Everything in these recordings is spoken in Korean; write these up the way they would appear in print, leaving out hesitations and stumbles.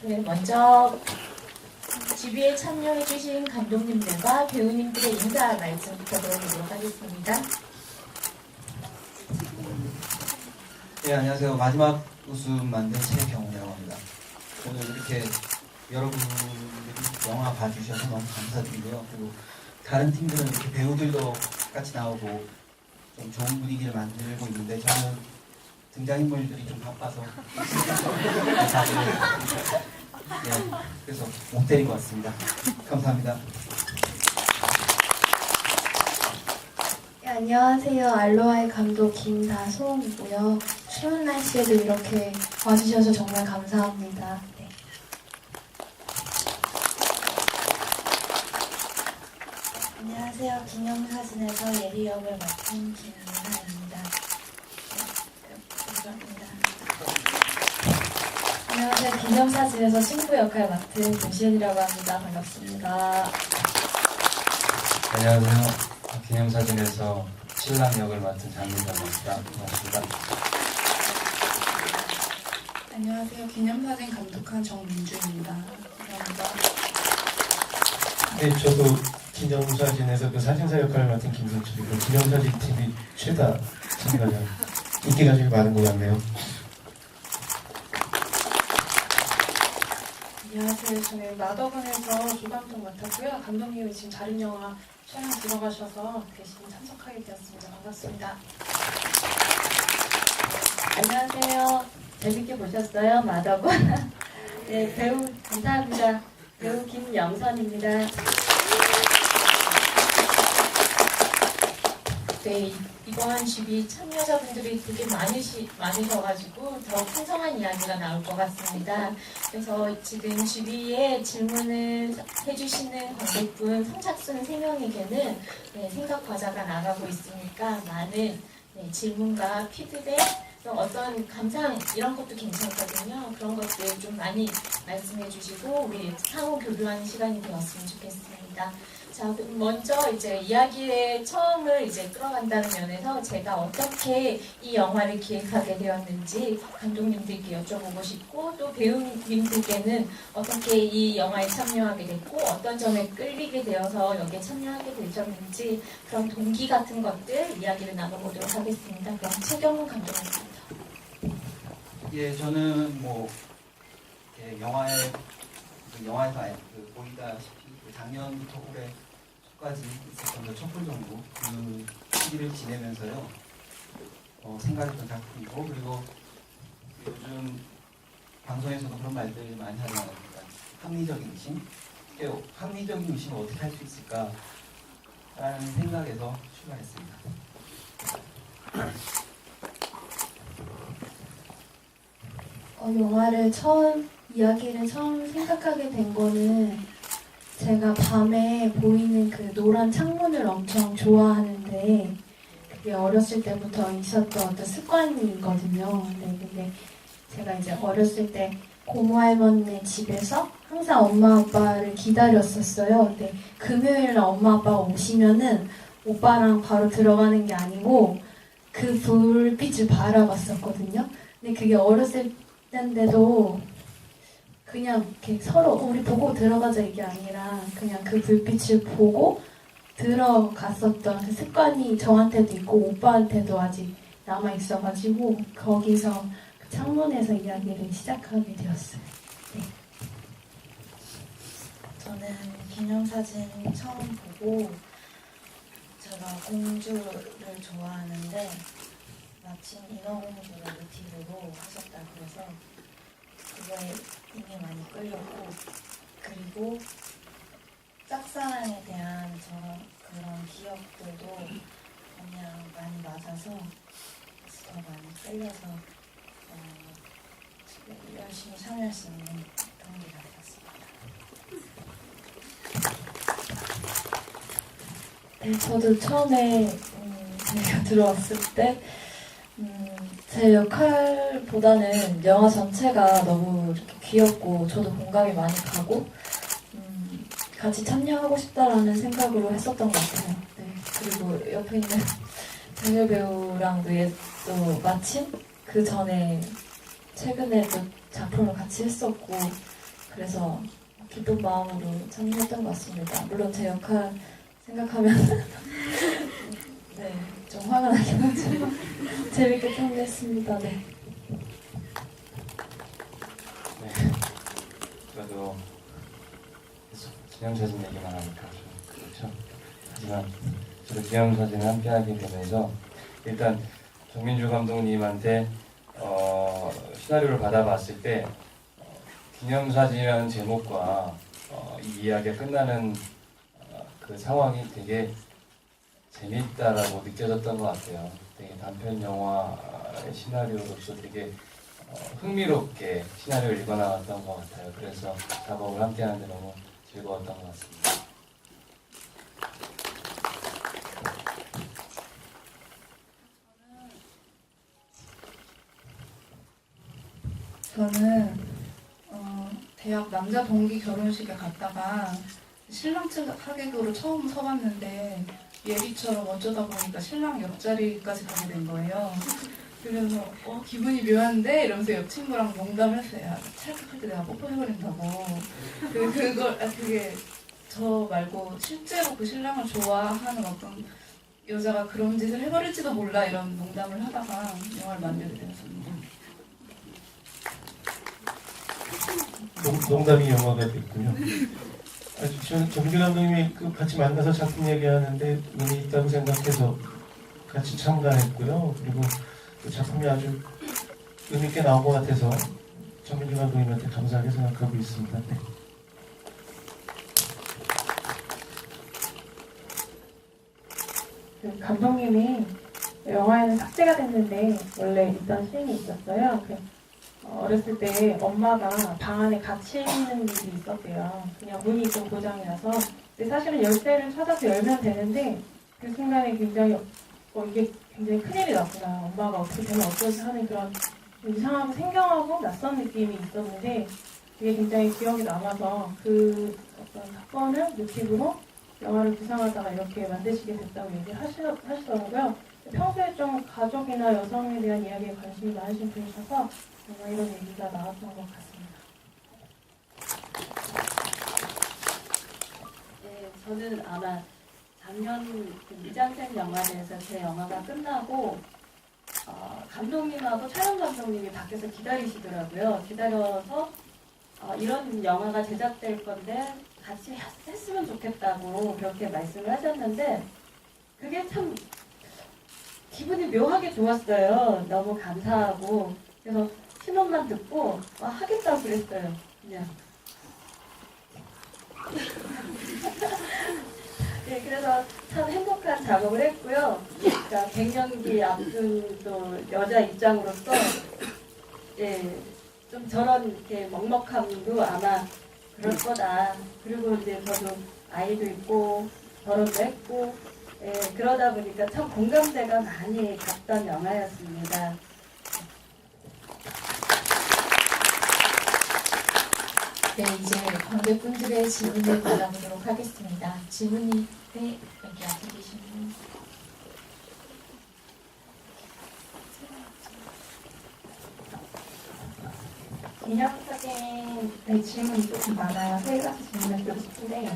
네, 먼저 GB에 참여해주신 감독님들과 배우님들의 인사 말씀부터 들어보도록 하겠습니다. 네, 안녕하세요. 마지막 웃음 만든 최경훈이라고 합니다. 오늘 이렇게 여러분들이 영화 봐주셔서 너무 감사드리고요. 그리고 다른 팀들은 이렇게 배우들도 같이 나오고 좀 좋은 분위기를 만들고 있는데 저는 등장인물들이 좀 바빠서 다들 네, 그래서 못 데리고 왔습니다. 감사합니다. 네, 안녕하세요. 알로아의 감독 김다솜이고요. 추운 날씨에도 이렇게 와주셔서 정말 감사합니다. 네. 안녕하세요. 기념사진에서 예리 역을 맡은 김민아입니다. 감사합니다. 안녕하세요. 기념사진에서 친구 역할 맡은 김시은이라고 합니다. 반갑습니다. 안녕하세요. 기념사진에서 신랑 역을 맡은 장민정입니다. 반갑습니다. 안녕하세요. 기념사진 감독한 정민주입니다. 감사합니다. 네, 저도 기념사진에서 그 사진사 역할을 맡은 김선철이고 기념사진 팀이 최다 참가자 인기가 제일 많은 것 같네요. 안녕하세요. 저는 마더군에서 조감독 맡았고요. 감독님이 지금 다른 영화 촬영 들어가셔서 대신 참석하게 되었습니다. 반갑습니다. 안녕하세요. 재밌게 보셨어요? 마더군. 네, 배우 감사합니다. 배우 김영선입니다. 네, 이번 GB 참여자분들이 되게 많으셔가지고 더 풍성한 이야기가 나올 것 같습니다. 그래서 지금 GB에 질문을 해주시는 관객분 선착순 3명에게는 네, 생각 과자가 나가고 있으니까 많은 네, 질문과 피드백, 또 어떤 감상 이런 것도 괜찮거든요. 그런 것들 좀 많이 말씀해 주시고 우리 상호 교류하는 시간이 되었으면 좋겠습니다. 자, 먼저 이제 이야기의 처음을 이제 끌어간다는 면에서 제가 어떻게 이 영화를 기획하게 되었는지 감독님들께 여쭤보고 싶고 또 배우님들께는 어떻게 이 영화에 참여하게 됐고 어떤 점에 끌리게 되어서 여기에 참여하게 되셨는지 그런 동기 같은 것들 이야기를 나눠보도록 하겠습니다. 그럼 최경훈 감독님부터. 예, 저는 뭐 영화에서 보이다시피 작년부터 올해까지 있었던 촛불 정부 그 시기를 지내면서요 생각했던 작품이고 그리고 요즘 방송에서도 그런 말들 많이 하잖아요. 합리적인 의심, 합리적인 의심을 어떻게 할 수 있을까라는 생각에서 출발했습니다. 이야기를 처음 생각하게 된 거는 제가 밤에 보이는 그 노란 창문을 엄청 좋아하는데 그게 어렸을 때부터 있었던 어떤 습관이거든요. 네, 근데 제가 이제 어렸을 때 고모 할머니 집에서 항상 엄마 아빠를 기다렸었어요. 근데 금요일날 엄마 아빠가 오시면은 오빠랑 바로 들어가는 게 아니고 그 불빛을 바라봤었거든요. 근데 그게 어렸을 때인데도 그냥 이렇게 서로 우리 보고 들어가자 이게 아니라 그냥 그 불빛을 보고 들어갔었던 그 습관이 저한테도 있고 오빠한테도 아직 남아 있어가지고 거기서 그 창문에서 이야기를 시작하게 되었어요. 네. 저는 기념사진 처음 보고 제가 공주를 좋아하는데 마침 인어공주가 모티브로 하셨다 그래서 그거에 이미 많이 끌렸고 그리고 짝사랑에 대한 그런 기억들도 그냥 많이 맞아서 더 많이 끌려서 열심히 참여할 수 있는 동기가 되었습니다. 네, 저도 처음에 제가 들어왔을 때 제 역할보다는 영화 전체가 너무 이렇게 귀엽고 저도 공감이 많이 가고 같이 참여하고 싶다라는 생각으로 했었던 것 같아요. 네, 그리고 옆에 있는 정열 배우랑도 또 마침 그 전에 최근에 또 작품을 같이 했었고 그래서 기쁜 마음으로 참여했던 것 같습니다. 물론 제 역할 생각하면 네, 좀 화가 나긴 하지만 재밌게 참여했습니다. 네. 네. 저도 계속 기념사진 얘기만 하니까 좀 그렇죠. 하지만 저도 기념사진을 함께하게 되면서 일단 정민주 감독님한테 시나리오를 받아봤을 때 기념사진이라는 제목과 이 이야기가 끝나는 그 상황이 되게 재밌다라고 느껴졌던 것 같아요. 되게 단편 영화의 시나리오로서 되게 흥미롭게 시나리오를 읽어나갔던 것 같아요. 그래서 작업을 함께하는데 너무 즐거웠던 것 같습니다. 저는 대학 남자 동기 결혼식에 갔다가 신랑 측 하객으로 처음 서봤는데 예비처럼 어쩌다 보니까 신랑 옆자리까지 가게 된 거예요. 그래서 기분이 묘한데 이러면서 옆 친구랑 농담했어요. 야, 찰떡할 때 내가 뽀뽀해버린다고. 그게 저 말고 실제로 그 신랑을 좋아하는 어떤 여자가 그런 짓을 해버릴지도 몰라 이런 농담을 하다가 영화를 만들게 되었습니다. 농담이 영화가 됐군요. 정규 감독님이 같이 만나서 작품 얘기하는데 의미 있다고 생각해서 같이 참가했고요. 그리고 그 작품이 아주 의미 있게 나온 것 같아서 정규 감독님한테 감사하게 생각하고 있습니다. 네. 감독님이 영화에는 삭제가 됐는데 원래 있던 씬이 있었어요. 어렸을 때 엄마가 방 안에 갇혀 있는 일이 있었대요. 그냥 문이 좀 고장이 나서. 근데 사실은 열쇠를 찾아서 열면 되는데 그 순간에 굉장히 이게 굉장히 큰일이 났구나. 엄마가 어떻게 되면 어쩌지 하는 그런 이상하고 생경하고 낯선 느낌이 있었는데 그게 굉장히 기억에 남아서 그 어떤 사건을 모티브로 영화를 구상하다가 이렇게 만드시게 됐다고 얘기하시더라고요. 평소에 좀 가족이나 여성에 대한 이야기에 관심이 많으신 분이셔서 정말 이런 얘기가 나왔던 것 같습니다. 네, 저는 아마 작년 미장센 영화제에서 제 영화가 끝나고 감독님하고 촬영 감독님이 밖에서 기다리시더라고요. 기다려서 이런 영화가 제작될 건데 같이 했으면 좋겠다고 그렇게 말씀을 하셨는데 그게 참 기분이 묘하게 좋았어요. 너무 감사하고 그래서 신혼만 듣고 하겠다고 그랬어요. 그냥. 네, 그래서 참 행복한 작업을 했고요. 그러니까 갱년기 앞둔 또 여자 입장으로서 예, 좀 저런 이렇게 먹먹함도 아마 그럴 거다. 그리고 이제 저도 아이도 있고 결혼도 했고 예, 그러다 보니까 참 공감대가 많이 갔던 영화였습니다. 네, 이제 관객분들의 질문을 받아보도록 하겠습니다. 질문이 여기 앞에 계신 분. 기념사진의 질문이 조금 많아요. 세 가지 질문을 드리고 싶은데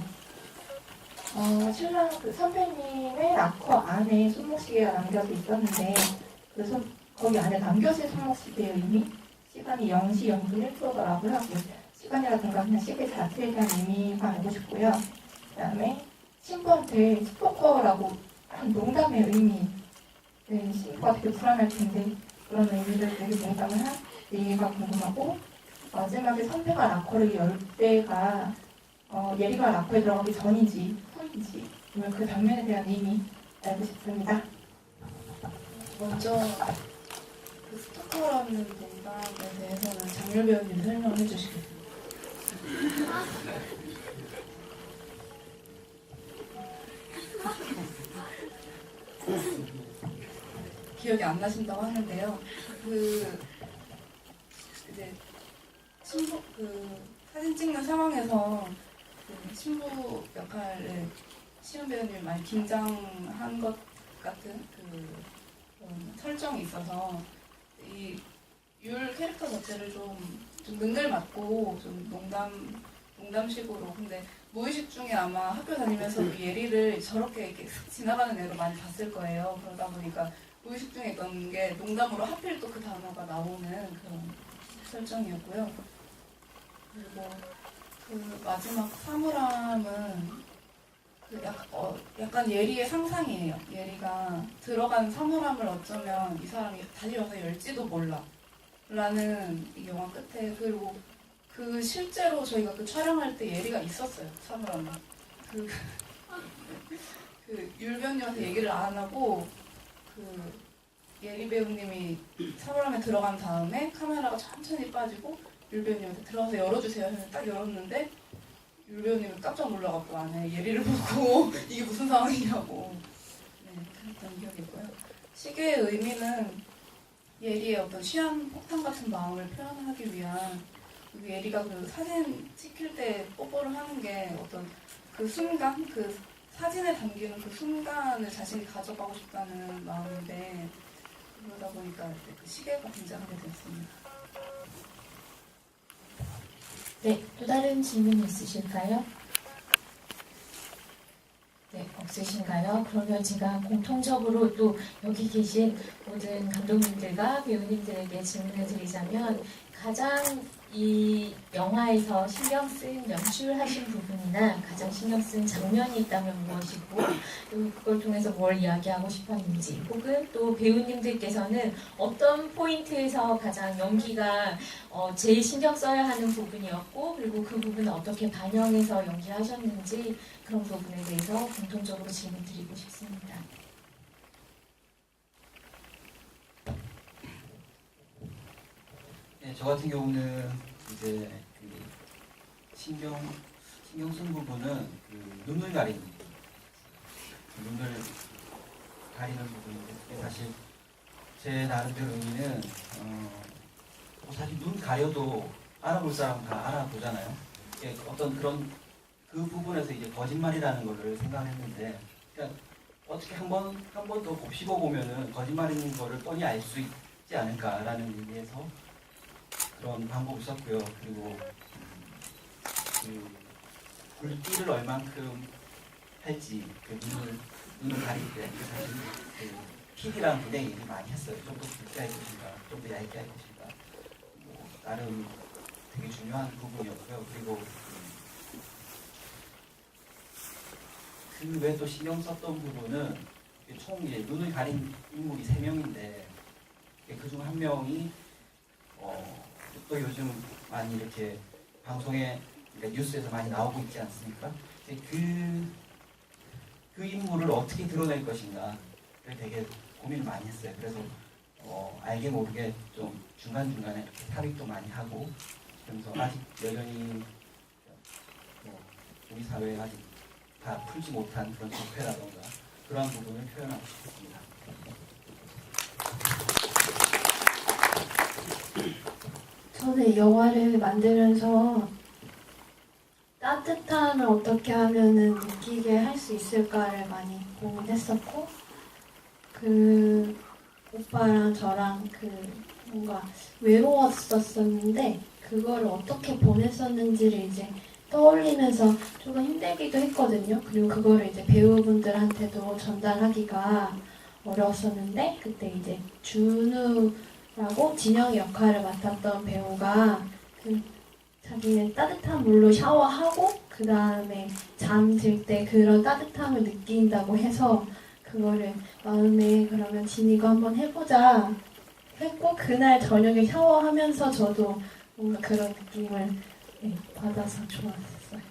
신랑 선배님의 락커 안에 손목시계가 남겨져 있었는데 거기 안에 남겨진 손목시계예요. 이미 시간이 0시 0분 1초더라고요. 시간이라든가 그냥 시계 자체에 대한 의미가 알고 싶고요. 그 다음에 친구한테 스토커라고 한 농담의 의미. 네, 친구가 되게 불안할 텐데 그런 의미를 되게 농담을 한 의미가 궁금하고 마지막에 선배가 락커를 열 때가 예리가 락커에 들어가기 전인지 후인지 그 장면에 대한 의미 알고 싶습니다. 먼저 그 스토커라는 농담에 대해서는 장렬 배우님이 설명을 해주시겠습니다. 기억이 안 나신다고 하는데요. 이제 신부 사진 찍는 상황에서 신부 역할을 시은 배우님이 많이 긴장한 것 같은 설정이 있어서 이 율 캐릭터 자체를 좀 능글맞고 좀 농담식으로. 근데 무의식 중에 아마 학교 다니면서 예리를 저렇게 이렇게 슥 지나가는 애로 많이 봤을 거예요. 그러다 보니까 무의식 중에 있던 게 농담으로 하필 또 그 단어가 나오는 그런 설정이었고요. 그리고 그 마지막 사물함은 그 약간 예리의 상상이에요. 예리가 들어간 사물함을 어쩌면 이 사람이 다시 와서 열지도 몰라 라는 이 영화 끝에. 그리고 그 실제로 저희가 그 촬영할 때 예리가 있었어요. 사물함에. 그 율배우님한테 얘기를 안 하고 그 예리 배우님이 사물함에 들어간 다음에 카메라가 천천히 빠지고 율배우님한테 들어가서 열어주세요 해서 딱 열었는데 율배우님이 깜짝 놀라갖고 안에 예리를 보고 이게 무슨 상황이냐고 그랬던 기억이 있고요. 시계의 의미는 예리의 어떤 시한 폭탄 같은 마음을 표현하기 위한, 그리고 예리가 그 사진 찍힐 때 뽀뽀를 하는 게 어떤 그 순간, 그 사진에 담기는 그 순간을 자신이 가져가고 싶다는 마음인데, 그러다 보니까 그 시계가 등장하게 되었습니다. 네, 또 다른 질문 있으실까요? 네, 없으신가요? 그러면 제가 공통적으로 또 여기 계신 모든 감독님들과 배우님들에게 질문을 드리자면, 가장 이 영화에서 신경 쓴 연출하신 부분이나 가장 신경 쓴 장면이 있다면 무엇이고, 또 그걸 통해서 뭘 이야기하고 싶었는지, 혹은 또 배우님들께서는 어떤 포인트에서 가장 연기가 제일 신경 써야 하는 부분이었고, 그리고 그 부분을 어떻게 반영해서 연기하셨는지, 그런 부분에 대해서 공통적으로 질문 드리고 싶습니다. 네, 저 같은 경우는 이제 그 신경 쓴 부분은 그 눈을 가리는 부분인데, 그게 사실 제 나름대로 의미는 사실 눈 가려도 알아볼 사람 다 알아보잖아요. 어떤 그런 그 부분에서 이제 거짓말이라는 거를 생각했는데, 그러니까 어떻게 한 번 더 곱씹어 보면은 거짓말인 거를 뻔히 알 수 있지 않을까라는 의미에서 그런 방법을 썼고요. 그리고 그 굵기를 얼만큼 할지, 그 눈을 가릴 때 사실 그 PD랑 굉장히 얘기 많이 했어요. 좀 더 굵게 할 것인가, 좀 더 얇게 할 것인가. 뭐 나름 되게 중요한 부분이었고요. 그리고 그 외에 또 신경 썼던 부분은 총 이제 눈을 가린 인물이 3명인데, 그중 한 명이 또 요즘 많이 이렇게 방송에, 그러니까 뉴스에서 많이 나오고 있지 않습니까? 그 인물을 어떻게 드러낼 것인가를 되게 고민을 많이 했어요. 그래서 알게 모르게 좀 중간중간에 삽입도 많이 하고, 그래서 아직 여전히 우리 사회에 아직 다 풀지 못한 그런 적폐라던가 그런 부분을 표현하고 싶습니다. 저는 영화를 만들면서 따뜻함을 어떻게 하면은 느끼게 할 수 있을까를 많이 고민했었고, 그 오빠랑 저랑 그 뭔가 외로웠었는데 그거를 어떻게 보냈었는지를 이제 떠올리면서 조금 힘들기도 했거든요. 그리고 그거를 이제 배우분들한테도 전달하기가 어려웠었는데, 그때 이제 준우라고 진영의 역할을 맡았던 배우가 그 자기는 따뜻한 물로 샤워하고 그 다음에 잠들 때 그런 따뜻함을 느낀다고 해서 그거를 마음에 그러면 진이가 한번 해보자 했고, 그날 저녁에 샤워하면서 저도 뭔가 그런 느낌을 받아서 좋았어요.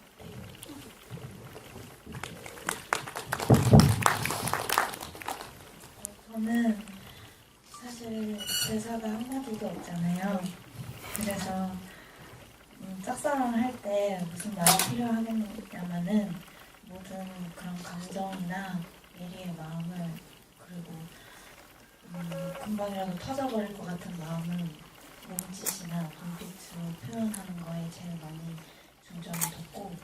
저는 사실 대사가 한마디도 없잖아요. 그래서 짝사랑을 할 때 무슨 말이 필요하겠냐면은 모든 그런 감정이나 예리의 마음을, 그리고 금방이라도 터져버릴 것 같은 마음을 몸짓이나 눈빛으로 표현하는 거에 제일 많이 중점을 뒀고,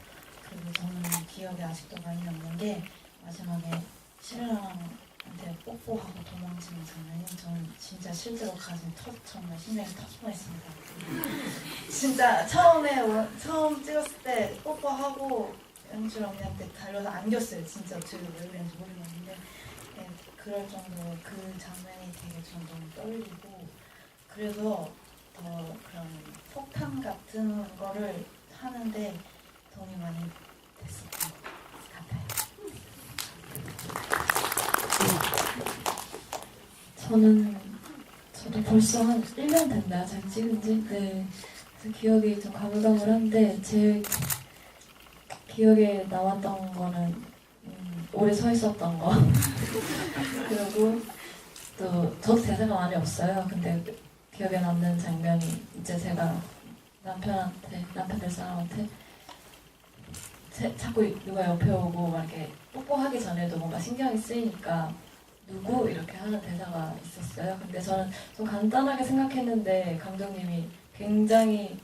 그리고 저는 기억에 아직도 많이 남는 게 마지막에 신랑한테 저한테 뽀뽀하고 도망치는 장면이 저는 진짜 실제로 가슴이 정말 심장이 터질 뻔했습니다. 진짜 처음 찍었을 때 뽀뽀하고 영실 언니한테 달려서 안겼어요. 진짜 제가 왜 그랬는지 모르겠는데 네, 그럴 정도로 그 장면이 되게 전 너무 떨리고 그래서 더 그런 폭탄 같은 거를 하는데 도움이 많이 됐었던 것 같아요. 저도 벌써 한 1년 됐나요? 잘 찍은 지? 네. 그래서 기억이 좀 가물가물한데, 제일 기억에 남았던 거는, 오래 서 있었던 거. 그리고 또, 저도 대사가 많이 없어요. 근데 기억에 남는 장면이, 이제 제가 남편 될 사람한테, 자꾸 누가 옆에 오고, 막 이렇게 뽀뽀하기 전에도 뭔가 신경이 쓰이니까, 누구? 이렇게 하는 대사가 있었어요. 근데 저는 좀 간단하게 생각했는데 감독님이 굉장히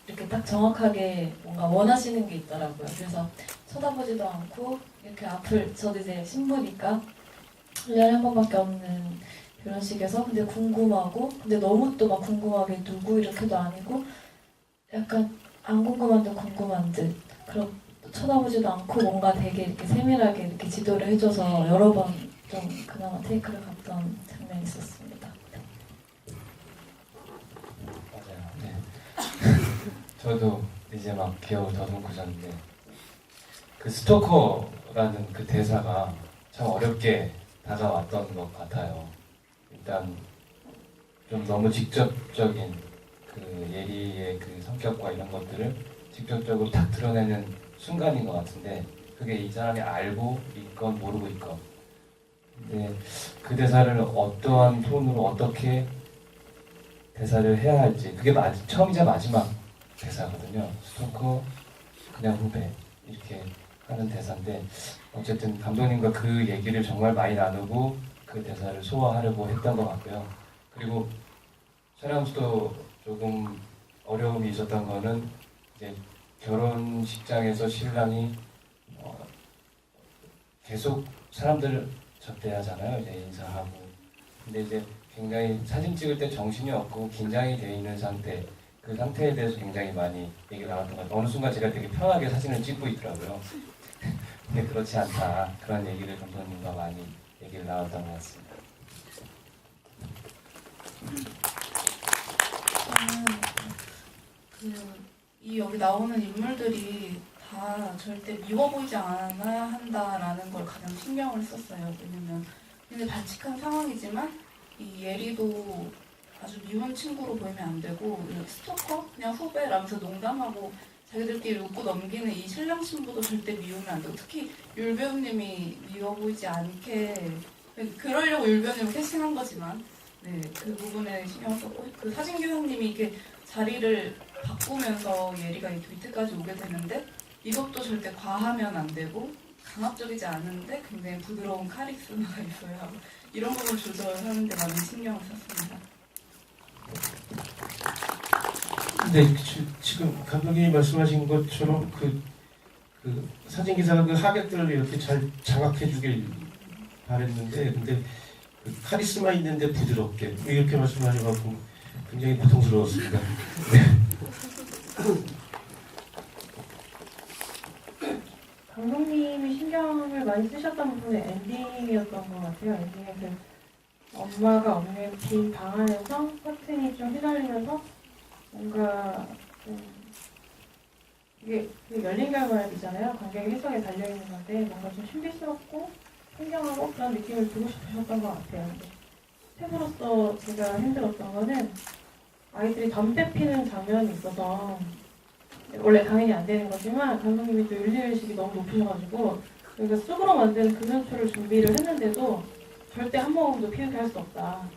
이렇게 딱 정확하게 뭔가 원하시는 게 있더라고요. 그래서 쳐다보지도 않고 이렇게 앞을, 저도 이제 신부니까 1년에 한 번밖에 없는 결혼식에서 근데 궁금하고 근데 너무 또 막 궁금하게 누구 이렇게도 아니고 약간 안 궁금한데 궁금한 듯 그런 쳐다보지도 않고 뭔가 되게 이렇게 세밀하게 이렇게 지도를 해줘서 여러 번 좀 그나마 테이크를 갔던 장면이 있었습니다. 맞아요. 네. 저도 이제 막 기억을 더듬고 잤는데 그 스토커라는 그 대사가 참 어렵게 다가왔던 것 같아요. 일단 좀 너무 직접적인 그 예리의 그 성격과 이런 것들을 직접적으로 딱 드러내는 순간인 것 같은데 그게 이 사람이 알고 있건 모르고 있건 근데 그 대사를 어떠한 톤으로 어떻게 대사를 해야 할지 그게 처음이자 마지막 대사거든요. 스토커 그냥 후배 이렇게 하는 대사인데 어쨌든 감독님과 그 얘기를 정말 많이 나누고 그 대사를 소화하려고 했던 것 같고요. 그리고 촬영도 조금 어려움이 있었던 거는 이제 결혼식장에서 신랑이 계속 사람들 접대하잖아요. 이제 인사하고. 근데 이제 굉장히 사진 찍을 때 정신이 없고 긴장이 되어 있는 상태. 그 상태에 대해서 굉장히 많이 얘기가 나왔던 것 같아요. 어느 순간 제가 되게 편하게 사진을 찍고 있더라고요. 근데 그렇지 않다. 그런 얘기를 감독님과 많이 얘기를 나눴던 것 같습니다. 저는 여기 나오는 인물들이 다 절대 미워 보이지 않아야 한다라는 걸 가장 신경을 썼어요. 왜냐면 굉장히 발칙한 상황이지만 이 예리도 아주 미운 친구로 보이면 안 되고 스토커? 그냥 후배라면서 농담하고 자기들끼리 웃고 넘기는 이 신랑 신부도 절대 미우면 안 되고 특히 율 배우님이 미워 보이지 않게 그러려고 율 배우님을 캐스팅한 거지만 네, 그 부분에 신경 썼고 그 사진 교사님이 이렇게 자리를 바꾸면서 예리가 이렇게 밑에까지 오게 되는데 이것도 절대 과하면 안 되고 강압적이지 않은데 굉장히 부드러운 카리스마가 있어야 하고 이런 부분을 조절하는 데 많은 신경을 썼습니다. 근데 지금 감독님이 말씀하신 것처럼 그 사진 기사가 그 하객들을 이렇게 잘 장악해주길 바랬는데 근데 그 카리스마 있는데 부드럽게 이렇게 말씀하셔가지고 굉장히 고통스러웠습니다. 감독님이 신경을 많이 쓰셨던 부분은 엔딩이었던 것 같아요. 엔딩에서 엄마가 없는 빈 방 안에서 커튼이 좀 휘날리면서 뭔가 이게 열린 결말이잖아요. 관객의 해석에 달려있는 건데 뭔가 좀 신비스럽고 풍경하고 그런 느낌을 주고 싶으셨던 것 같아요. 스태프로서 제가 힘들었던 거는 아이들이 담배 피는 장면이 있어서 원래 당연히 안 되는 거지만 감독님이 또 윤리의식이 너무 높으셔가지고 저희가 쑥으로 만든 금연초를 준비를 했는데도 절대 한 모금도 피우게 할 수 없다.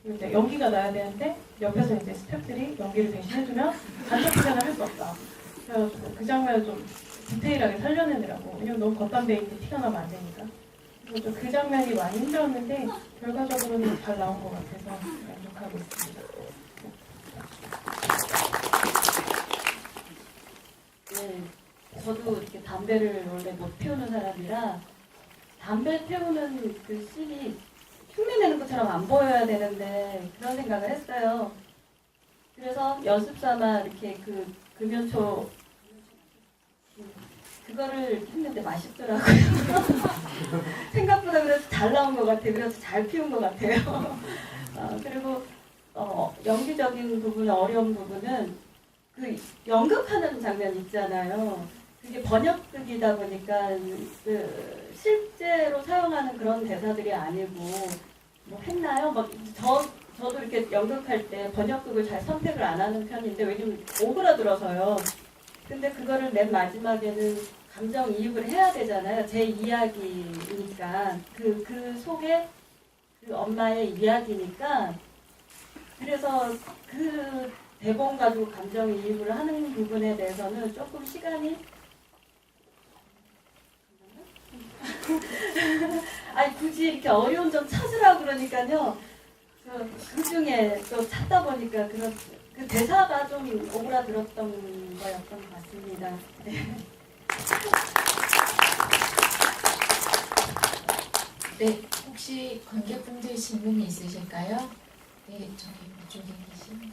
이제 연기가 나야 되는데 옆에서 이제 스태프들이 연기를 대신 해주면 간접 표현을 할 수 없다. 그래가지고 그 장면을 좀 디테일하게 살려내느라고 왜냐면 너무 겉담배인데 티가 나면 안 되니까. 그래서 좀 그 장면이 많이 힘들었는데 결과적으로는 잘 나온 것 같아서 만족하고 있습니다. 네, 저도 이렇게 담배를 원래 못 피우는 사람이라 담배 태우는 그 씬이 흉내내는 것처럼 안 보여야 되는데 그런 생각을 했어요. 그래서 연습 삼아 이렇게 그 금연초 그거를 했는데 맛있더라고요. 생각보다 그래서 잘 나온 것 같아요. 그래서 잘 피운 것 같아요. 그리고 연기적인 부분, 어려운 부분은 그 연극하는 장면 있잖아요. 그게 번역극이다 보니까 그 실제로 사용하는 그런 대사들이 아니고 뭐 했나요? 막 저도 이렇게 연극할 때 번역극을 잘 선택을 안 하는 편인데 왜냐면 오그라들어서요. 근데 그거를 맨 마지막에는 감정이입을 해야 되잖아요. 제 이야기니까 그 속에 그 엄마의 이야기니까 그래서 그 대본 가지고 감정이입을 하는 부분에 대해서는 조금 시간이 아니 굳이 이렇게 어려운 점 찾으라 그러니까요. 그 중에 또 찾다 보니까 그 대사가 좀 오그라들었던 거였던 것 같습니다. 네. 네, 혹시 관객분들 질문이 있으실까요? 네, 저기 이쪽에 계신 분.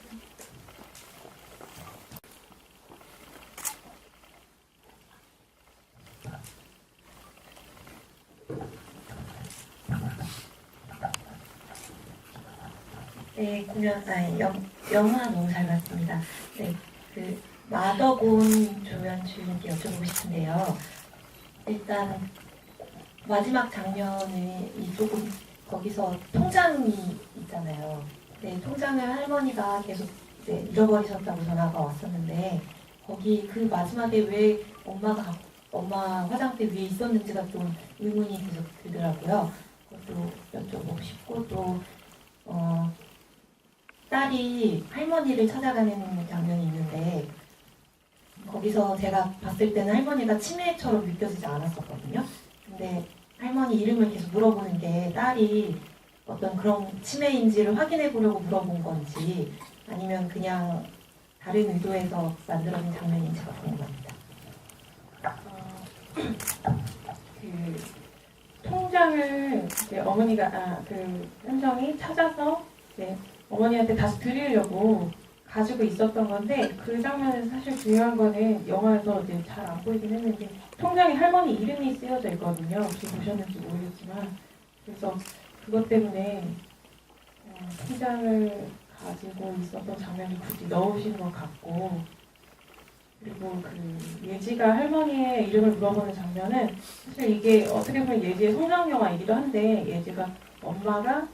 네, 영화 너무 잘 봤습니다. 네, 그 마더곤 조연 주인님께 여쭤보고 싶은데요. 일단 마지막 장면이 조금 거기서 통장이 있잖아요. 네, 통장을 할머니가 계속 잃어버리셨다고 전화가 왔었는데 거기 그 마지막에 왜 엄마 화장대 위에 있었는지가 좀 의문이 계속 들더라고요. 그것도 여쭤보고 싶고 또 딸이 할머니를 찾아가는 장면이 있는데 거기서 제가 봤을 때는 할머니가 치매처럼 느껴지지 않았었거든요. 근데 할머니 이름을 계속 물어보는 게 딸이 어떤 그런 치매인지를 확인해 보려고 물어본 건지 아니면 그냥 다른 의도에서 만들어진 장면인지가 궁금합니다. 그 통장을 이제 어머니가 그 현정이 찾아서 이제 어머니한테 다시 드리려고 가지고 있었던 건데 그 장면에서 사실 중요한 거는 영화에서 이제 잘 안 보이긴 했는데 통장에 할머니 이름이 쓰여져 있거든요. 혹시 보셨는지 모르겠지만 그래서 그것 때문에 통장을 가지고 있었던 장면을 굳이 넣으신 것 같고 그리고 그 예지가 할머니의 이름을 물어보는 장면은 사실 이게 어떻게 보면 예지의 성장 영화이기도 한데 예지가 엄마가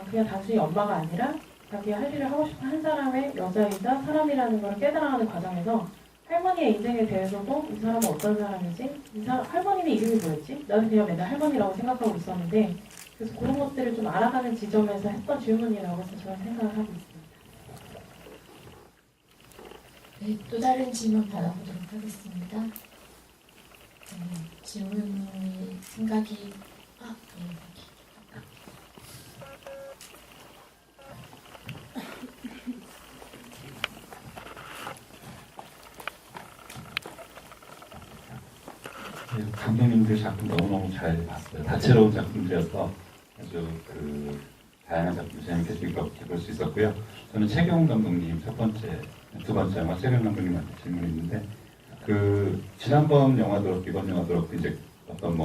그냥 단순히 엄마가 아니라 자기가 할 일을 하고 싶은 한 사람의 여자이자 사람이라는 걸 깨달아가는 과정에서 할머니의 인생에 대해서도 이 사람은 어떤 사람이지? 할머니는 이름이 뭐였지? 나는 그냥 맨날 할머니라고 생각하고 있었는데 그래서 그런 것들을 좀 알아가는 지점에서 했던 질문이라고 해서 저는 생각을 하고 있습니다. 네, 또 다른 질문 받아보도록 하겠습니다. 질문이 생각이 네. 감독님들 작품 너무너무 잘 봤어요. 다채로운 작품들이어서 아주 그 다양한 작품 재밌게 즐겁게 볼 수 있었고요. 저는 최경훈 감독님 두 번째 영화 최경훈 감독님한테 질문이 있는데 그 지난번 영화도 그렇고 이번 영화도 그렇고 이제 어떤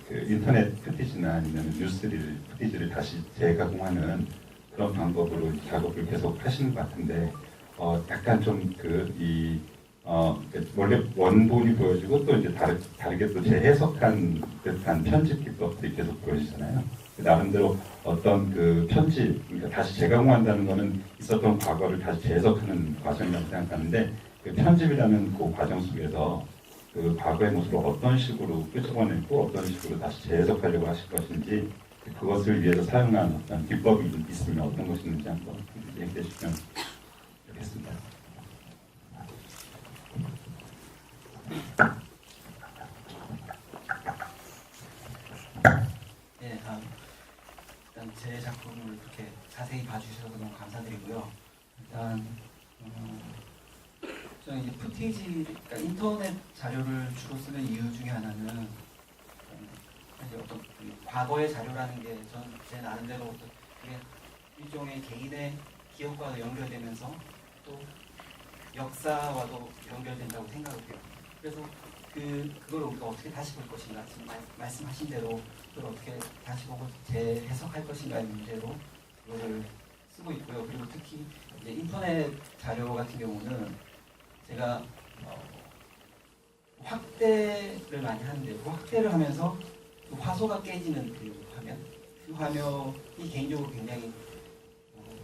그 인터넷 푸티지나 아니면 뉴스 푸티지를 다시 재가공하는 그런 방법으로 작업을 계속 하시는 것 같은데 약간 좀 원래 원본이 보여지고 또 이제 다르게 또 재해석한 듯한 편집 기법들이 계속 보여지잖아요. 나름대로 어떤 그 편집, 그러니까 다시 재가공한다는 거는 있었던 과거를 다시 재해석하는 과정이라고 생각하는데 그 편집이라는 그 과정 속에서 그 과거의 모습을 어떤 식으로 끄집어내고 어떤 식으로 다시 재해석하려고 하실 것인지 그것을 위해서 사용한 어떤 기법이 있으면 어떤 것이 있는지 한번 얘기해 주시면 좋겠습니다. 네, 일단 제 작품을 그렇게 자세히 봐주셔서 너무 감사드리고요. 일단 저는 이제 그러니까 인터넷 자료를 주로 쓰는 이유 중에 하나는 어떤 그 과거의 자료라는 게 전 제 나름대로 어떤 그게 일종의 개인의 기억과도 연결되면서 또 역사와도 연결된다고 생각을 해요. 그래서 그걸 우리가 어떻게 다시 볼 것인가, 지금 말씀하신 대로 그걸 어떻게 다시 보고 재해석할 것인가의 문제로 그거를 쓰고 있고요. 그리고 특히 이제 인터넷 자료 같은 경우는 제가 확대를 많이 하는데 그 확대를 하면서 그 화소가 깨지는 그 화면이 개인적으로 굉장히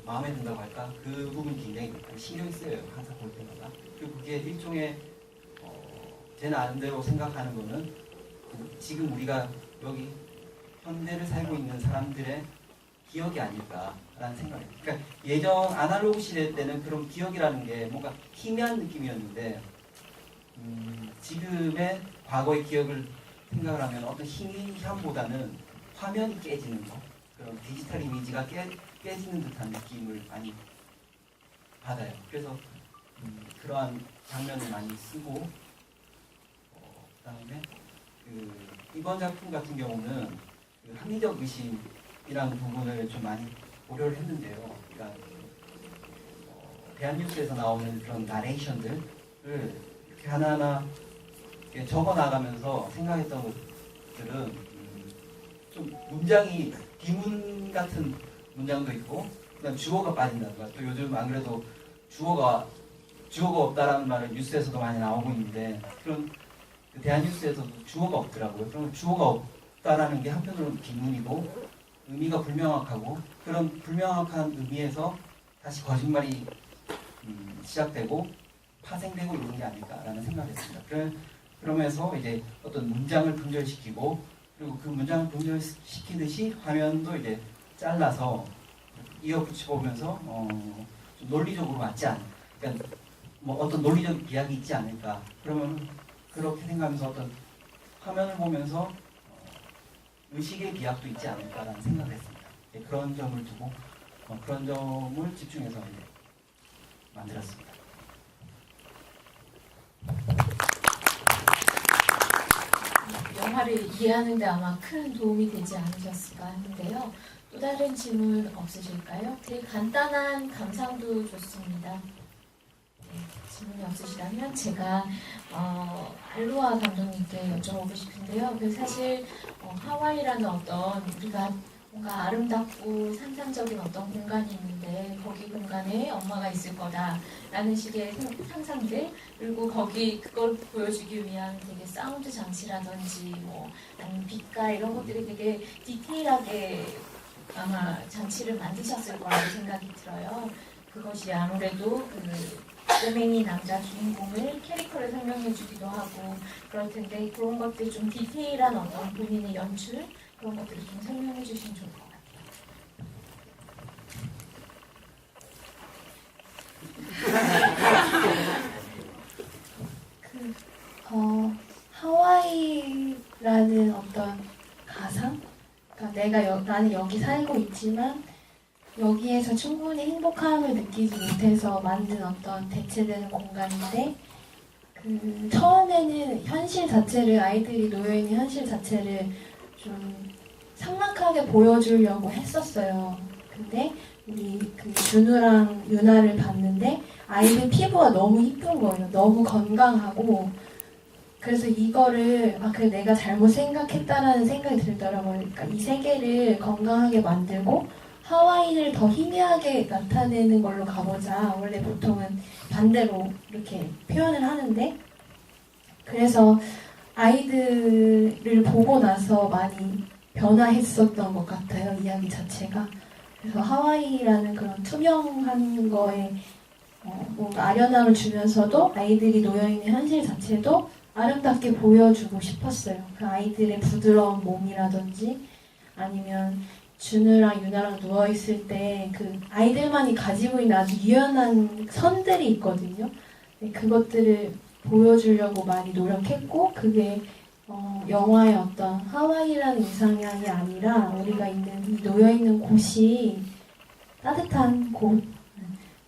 마음에 든다고 할까? 그 부분이 굉장히 신경이 쓰여요. 항상 볼 때마다. 그리고 그게 일종의 제 나름대로 생각하는 거는 지금 우리가 여기 현대를 살고 있는 사람들의 기억이 아닐까라는 생각이에요. 그러니까 예전 아날로그 시대 때는 그런 기억이라는 게 뭔가 희미한 느낌이었는데 지금의 과거의 기억을 생각을 하면 어떤 희미함보다는 화면이 깨지는 거, 그런 디지털 이미지가 깨지는 듯한 느낌을 많이 받아요. 그래서 그러한 장면을 많이 쓰고 그다음에 이번 작품 같은 경우는 합리적 의심이라는 부분을 좀 많이 고려를 했는데요. 그러니까 대한뉴스에서 나오는 그런 나레이션들을 이렇게 하나하나 이렇게 적어 나가면서 생각했던 것들은 좀 문장이 비문 같은 문장도 있고, 그다음 주어가 빠진다든가, 또 요즘 안 그래도 주어가 없다라는 말을 뉴스에서도 많이 나오고 있는데, 그런 대한뉴스에서도 주어가 없더라고요. 그럼 주어가 없다라는 게 한편으로는 비문이고 의미가 불명확하고, 그런 불명확한 의미에서 다시 거짓말이 시작되고 파생되고 있는 게 아닐까라는 생각을 했습니다. 그러면서 이제 어떤 문장을 분절시키고, 그리고 그 문장을 분절시키듯이 화면도 이제 잘라서 이어붙여 보면서 좀 논리적으로 맞지 않은, 그러니까 뭐 어떤 논리적 비약이 있지 않을까. 그러면 그렇게 생각하면서 어떤 화면을 보면서 의식의 비약도 있지 않을까라는 생각을 했습니다. 그런 점을 두고 그런 점을 집중해서 이제 만들었습니다. 영화를 이해하는 데 아마 큰 도움이 되지 않으셨을까 하는데요. 또 다른 질문 없으실까요? 되게 간단한 감상도 좋습니다. 네, 질문이 없으시다면 제가 알로하 감독님께 여쭤보고 싶은데요. 사실 하와이라는 어떤 우리가 뭔가 아름답고 상상적인 어떤 공간이 있는데 거기 공간에 엄마가 있을 거다라는 식의 상상들, 그리고 그걸 보여주기 위한 되게 사운드 장치라든지 뭐 아니면 빛깔 이런 것들이 되게 디테일하게 아마 장치를 만드셨을 거라고 생각이 들어요. 그것이 아무래도 꼬맹이 남자 주인공을 캐릭터를 설명해 주기도 하고 그럴 텐데, 그런 것들 좀 디테일한 어떤 본인의 연출, 그런 것들을 좀 설명해 주시면 좋을 것 같아요. 하와이라는 어떤 가상? 그러니까 나는 여기 살고 있지만 여기에서 충분히 행복함을 느끼지 못해서 만든 어떤 대체되는 공간인데, 처음에는 현실 자체를, 아이들이 놓여있는 현실 자체를 좀 삭막하게 보여주려고 했었어요. 근데 우리 준우랑 유나를 봤는데 아이들 피부가 너무 이쁜 거예요. 너무 건강하고. 그래서 이거를 그래 내가 잘못 생각했다라는 생각이 들더라고요. 그러니까 이 세계를 건강하게 만들고 하와이를 더 희미하게 나타내는 걸로 가보자. 원래 보통은 반대로 이렇게 표현을 하는데, 그래서 아이들을 보고 나서 많이 변화했었던 것 같아요, 이야기 자체가. 그래서 하와이라는 그런 투명한 거에 뭔가 아련함을 주면서도 아이들이 놓여있는 현실 자체도 아름답게 보여주고 싶었어요. 그 아이들의 부드러운 몸이라든지, 아니면 준우랑 유나랑 누워있을 때 그 아이들만이 가지고 있는 아주 유연한 선들이 있거든요. 그것들을 보여주려고 많이 노력했고, 그게 영화의 어떤 하와이라는 이상향이 아니라 우리가 놓여있는 곳이 따뜻한 곳,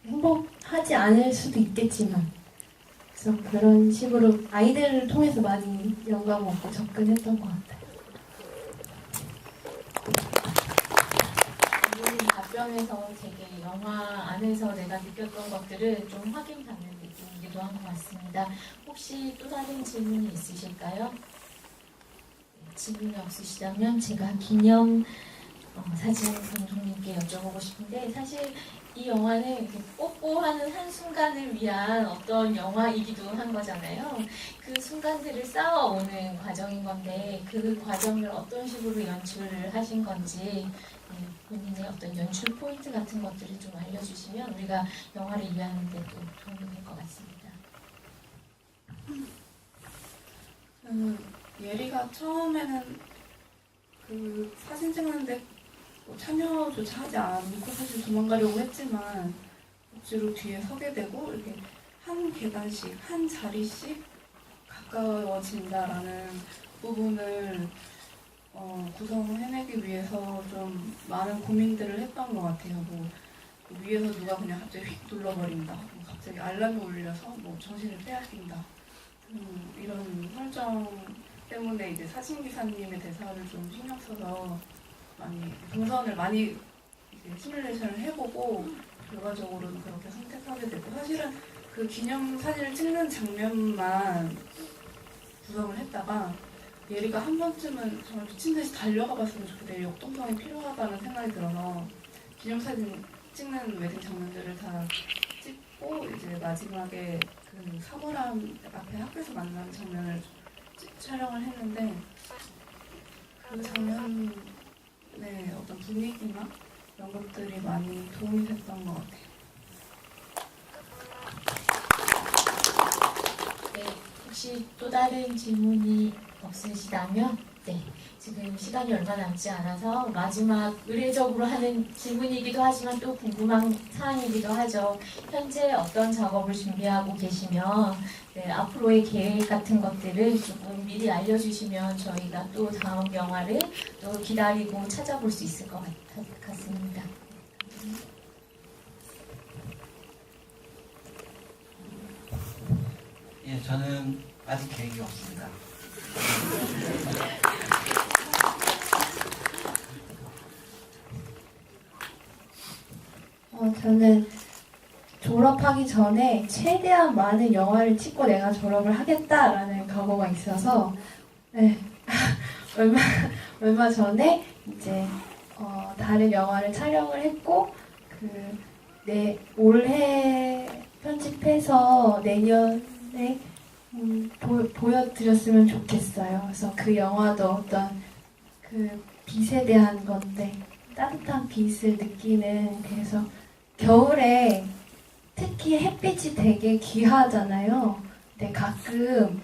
행복하지 않을 수도 있겠지만, 그래서 그런 식으로 아이들을 통해서 많이 영감 얻고 접근했던 것 같아요. 답변에서 되게 영화 안에서 내가 느꼈던 것들을 좀 확인받는 느낌이기도 한 것 같습니다. 혹시 또 다른 질문이 있으실까요? 질문이 없으시다면 제가 기념 사진 감독님께 여쭤보고 싶은데, 사실 이 영화는 이렇게 뽀뽀하는 한순간을 위한 어떤 영화이기도 한 거잖아요. 그 순간들을 쌓아오는 과정인 건데 그 과정을 어떤 식으로 연출을 하신 건지 본인의 어떤 연출 포인트 같은 것들을 좀 알려주시면 우리가 영화를 이해하는 데 또 도움이 될 것 같습니다. 예리가 처음에는 그 사진 찍는데 참여조차 하지 않고 사실 도망가려고 했지만 억지로 뒤에 서게 되고 이렇게 한 계단씩 한 자리씩 가까워진다라는 부분을 구성해내기 위해서 좀 많은 고민들을 했던 것 같아요. 뭐 위에서 누가 그냥 갑자기 휙 눌러버린다, 뭐 갑자기 알람이 울려서 뭐 정신을 빼앗긴다, 이런 설정 때문에 이제 사진기사님의 대사를 좀 신경 써서 많이 동선을 많이 이제 시뮬레이션을 해보고 결과적으로는 그렇게 선택하게 됐고, 사실은 그 기념 사진을 찍는 장면만 구성을 했다가 예리가 한 번쯤은 정말 미친 듯이 달려가 봤으면 좋겠다, 역동성이 필요하다는 생각이 들어서 기념 사진 찍는 웨딩 장면들을 다 찍고 이제 마지막에 그 사물함 앞에 학교에서 만나는 장면을 촬영을 했는데 그 장면 어떤 분위기나 이런 것들이 많이 도움이 됐던 것 같아요. 네, 혹시 또 다른 질문이 없으시다면 지금 시간이 얼마 남지 않아서 마지막 의례적으로 하는 질문이기도 하지만 또 궁금한 사항이기도 하죠. 현재 어떤 작업을 준비하고 계시면 앞으로의 계획 같은 것들을 조금 미리 알려주시면 저희가 또 다음 영화를 또 기다리고 찾아볼 수 있을 것 같습니다. 예, 저는 아직 계획이 없습니다. 저는 졸업하기 전에 최대한 많은 영화를 찍고 내가 졸업을 하겠다라는 각오가 있어서 얼마 전에 이제 다른 영화를 촬영을 했고 올해 편집해서 내년에 보여드렸으면 좋겠어요. 그래서 그 영화도 어떤 그 빛에 대한 건데 따뜻한 빛을 느끼는, 그래서 겨울에 특히 햇빛이 되게 귀하잖아요. 근데 가끔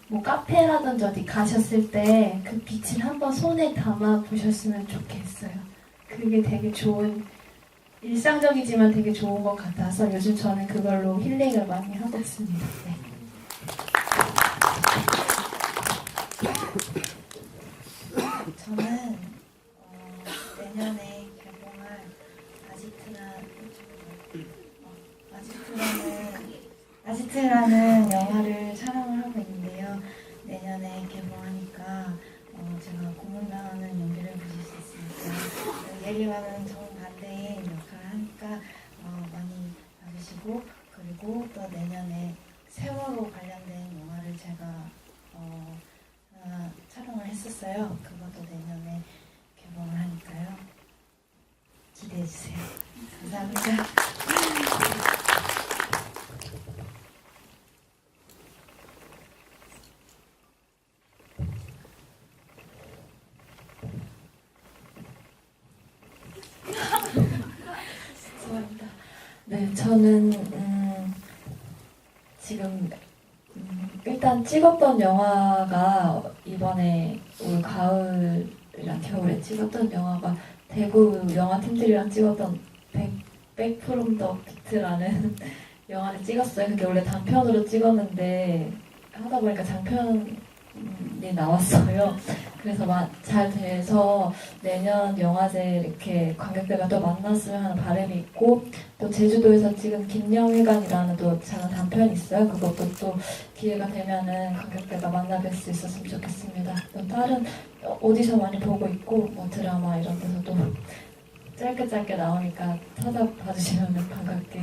뭐 카페라든지 어디 가셨을 때 그 빛을 한번 손에 담아 보셨으면 좋겠어요. 그게 되게 좋은, 일상적이지만 되게 좋은 것 같아서 요즘 저는 그걸로 힐링을 많이 하고 있습니다. 네. 저는 내년에 개봉할 아지트라는 영화를 촬영을 하고 있는데요. 내년에 개봉하니까 제가 고문당하는 연기를 보실 수 있으니까 예리와는 정반대의 역할을 하니까 많이 봐주시고, 그리고 또 내년에 세월호 관련된 영화를 제가 촬영을 했었어요. 그것도 내년에 개봉을 하니까요. 기대해주세요. 감사합니다. 죄송합니다. 네, 저는 지금 일단 찍었던 영화가 이번에 올 가을이랑 겨울에 찍었던 영화가 대구 영화팀들이랑 찍었던 Back from the Pit라는 영화를 찍었어요. 그게 원래 단편으로 찍었는데 하다 보니까 장편이 나왔어요. 그래서 잘 돼서 내년 영화제 이렇게 관객들과 또 만났으면 하는 바람이 있고, 또 제주도에서 지금 김영회관이라는 또 작은 단편이 있어요. 그것도 또 기회가 되면은 관객들과 만나뵐 수 있었으면 좋겠습니다. 또 다른 오디션 많이 보고 있고, 뭐 드라마 이런 데서도 짧게 나오니까 찾아봐 주시면 반갑게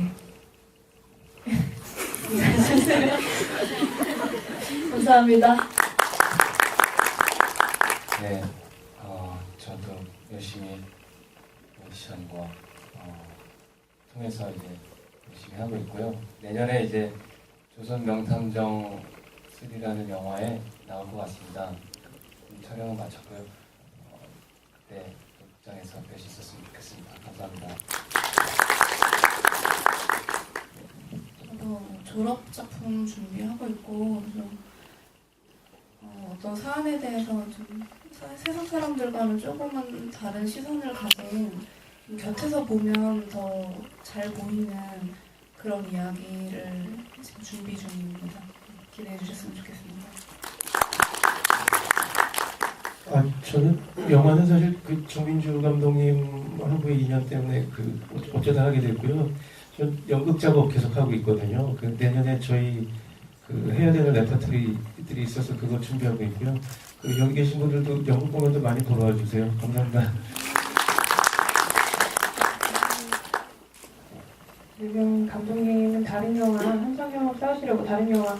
감사합니다. 네, 저도 열심히 오디션과 통해서 이제 열심히 하고 있고요. 내년에 이제 조선 명탐정 3라는 영화에 나올 것 같습니다. 촬영을 마쳤고요. 그때 또 극장에서 뵐 수 있었으면 좋겠습니다. 감사합니다. 저도 졸업 작품 준비하고 있고 좀 어떤 사안에 대해서 좀 세상 사람들과는 조금은 다른 시선을 가진 곁에서 보면 더 잘 보이는 그런 이야기를 지금 준비 중입니다. 기대해 주셨으면 좋겠습니다. 저는 영화는 사실 그 정민주 감독님하고의 인연 때문에 그 어쩌다 하게 됐고요. 전 연극 작업 계속 하고 있거든요. 그 내년에 저희 그 해야 되는 레퍼토리들이 있어서 그거 준비하고 있고요. 그 여기 계신 분들도 연극 공연도 많이 보러 와주세요. 감사합니다. 지금 감독님은 다른 영화 한정 경험 쌓으시려고 다른 영화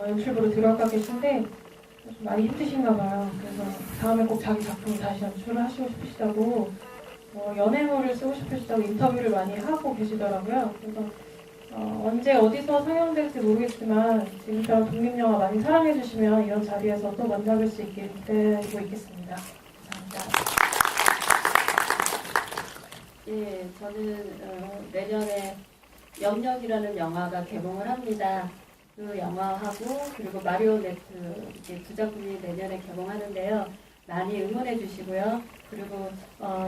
연출부로 들어가 계신데 좀 많이 힘드신가 봐요. 그래서 다음에 꼭 자기 작품 다시 연출을 하시고 싶으시다고 연애물을 쓰고 싶으시다고 인터뷰를 많이 하고 계시더라고요. 그래서 언제 어디서 상영될지 모르겠지만 지금처럼 독립영화 많이 사랑해주시면 이런 자리에서 또 만나뵐 수 있길 기대하고 있겠습니다. 감사합니다. 예, 저는 내년에 영역이라는 영화가 개봉을 합니다. 그 영화하고 그리고 마리오네트 이렇게 두 작품이 내년에 개봉하는데요. 많이 응원해 주시고요. 그리고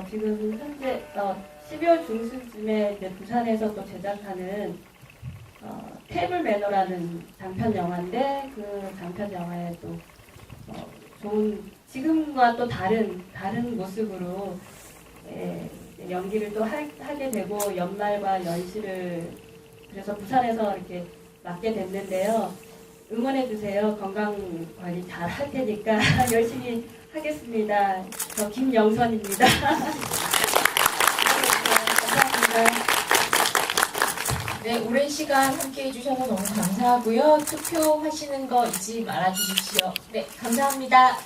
지금 현재 12월 중순쯤에 이제 부산에서 또 제작하는 테이블 매너라는 장편 영화인데 그 장편 영화에 또 좋은 지금과 또 다른 모습으로 연기를 또 하게 되고 연말과 연시를 그래서 부산에서 이렇게 맡게 됐는데요. 응원해 주세요. 건강 관리 잘 할 테니까 열심히 하겠습니다. 저 김영선입니다. 감사합니다. 네, 오랜 시간 함께 해주셔서 너무 감사하고요. 투표하시는 거 잊지 말아 주십시오. 네, 감사합니다.